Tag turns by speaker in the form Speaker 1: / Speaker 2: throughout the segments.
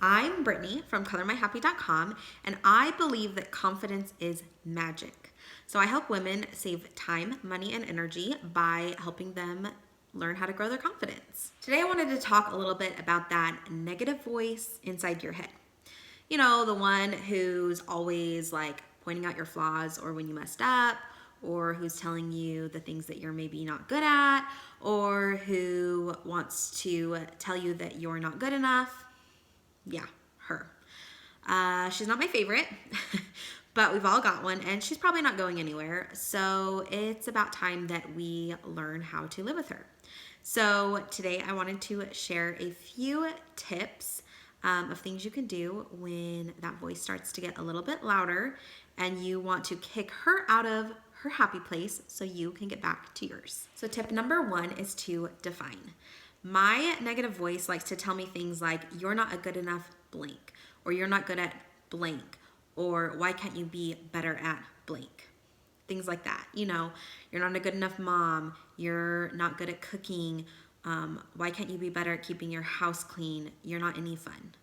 Speaker 1: I'm Brittany from ColorMyHappy.com, and I believe that confidence is magic. So I help women save time, money, and energy by helping them learn how to grow their confidence. Today I wanted to talk a little bit about that negative voice inside your head. You know, the one who's always like pointing out your flaws or when you messed up, or who's telling you the things that you're maybe not good at, or who wants to tell you that you're not good enough. Yeah, her. She's not my favorite, but we've all got one, and she's probably not going anywhere. So it's about time that we learn how to live with her. So today I wanted to share a few tips of things you can do when that voice starts to get a little bit louder and you want to kick her out of her happy place so you can get back to yours. So tip number one is to define. My negative voice likes to tell me things like, you're not a good enough blank, or you're not good at blank, or why can't you be better at blank? Things like that. You know, you're not a good enough mom, you're not good at cooking, why can't you be better at keeping your house clean? You're not any fun.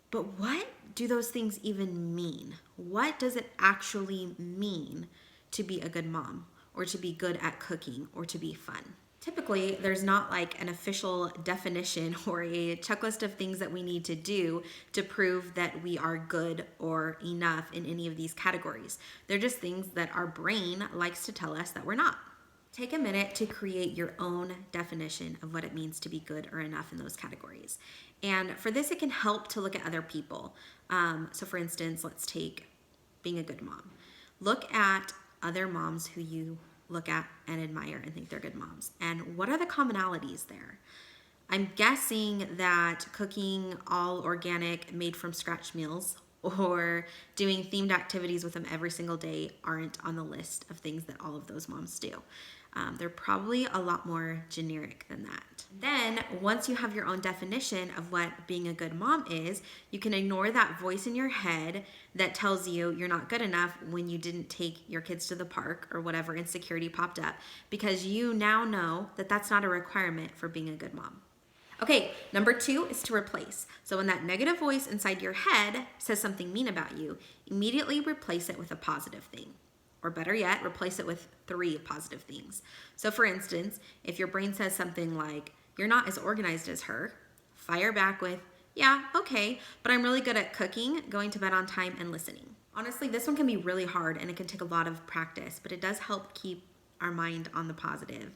Speaker 1: But what do those things even mean? What does it actually mean to be a good mom, or to be good at cooking, or to be fun? Typically, there's not like an official definition or a checklist of things that we need to do to prove that we are good or enough in any of these categories. They're just things that our brain likes to tell us that we're not. Take a minute to create your own definition of what it means to be good or enough in those categories. And for this, it can help to look at other people. So for instance, let's take being a good mom. Look at other moms who you look at and admire and think they're good moms. And what are the commonalities there? I'm guessing that cooking all organic, made from scratch meals or doing themed activities with them every single day aren't on the list of things that all of those moms do. They're probably a lot more generic than that. Then, once you have your own definition of what being a good mom is, you can ignore that voice in your head that tells you you're not good enough when you didn't take your kids to the park or whatever insecurity popped up, because you now know that that's not a requirement for being a good mom. Okay, number two is to replace. So when that negative voice inside your head says something mean about you, immediately replace it with a positive thing. Or better yet, replace it with 3 positive things. So for instance, if your brain says something like, you're not as organized as her, fire back with, yeah, okay, but I'm really good at cooking, going to bed on time, and listening. Honestly, this one can be really hard and it can take a lot of practice, but it does help keep our mind on the positive.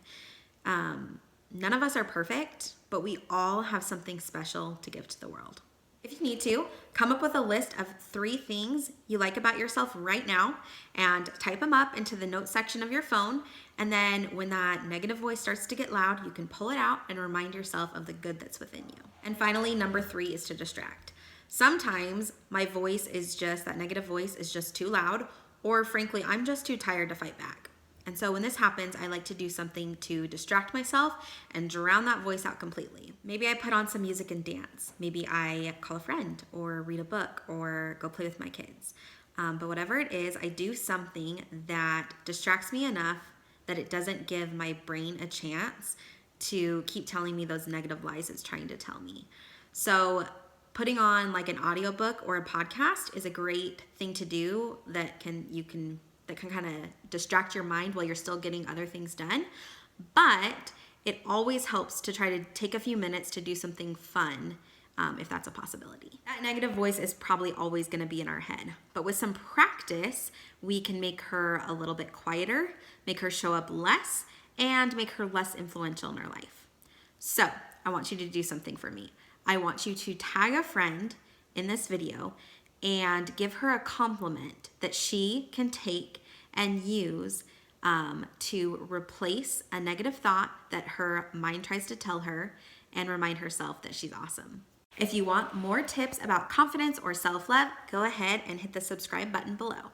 Speaker 1: None of us are perfect, but we all have something special to give to the world. If you need to, come up with a list of 3 things you like about yourself right now and type them up into the notes section of your phone. And then when that negative voice starts to get loud, you can pull it out and remind yourself of the good that's within you. And finally, number 3 is to distract. Sometimes my voice is just, that negative voice is just too loud, or frankly, I'm just too tired to fight back. And so when this happens, I like to do something to distract myself and drown that voice out completely. Maybe I put on some music and dance. Maybe I call a friend or read a book or go play with my kids. But whatever it is, I do something that distracts me enough that it doesn't give my brain a chance to keep telling me those negative lies it's trying to tell me. So putting on like an audiobook or a podcast is a great thing to do that can kind of distract your mind while you're still getting other things done. But it always helps to try to take a few minutes to do something fun, if that's a possibility. That negative voice is probably always going to be in our head, but with some practice, we can make her a little bit quieter, make her show up less, and make her less influential in our life. So I want you to do something for me. I want you to tag a friend in this video and give her a compliment that she can take and use to replace a negative thought that her mind tries to tell her and remind herself that she's awesome. If you want more tips about confidence or self-love, go ahead and hit the subscribe button below.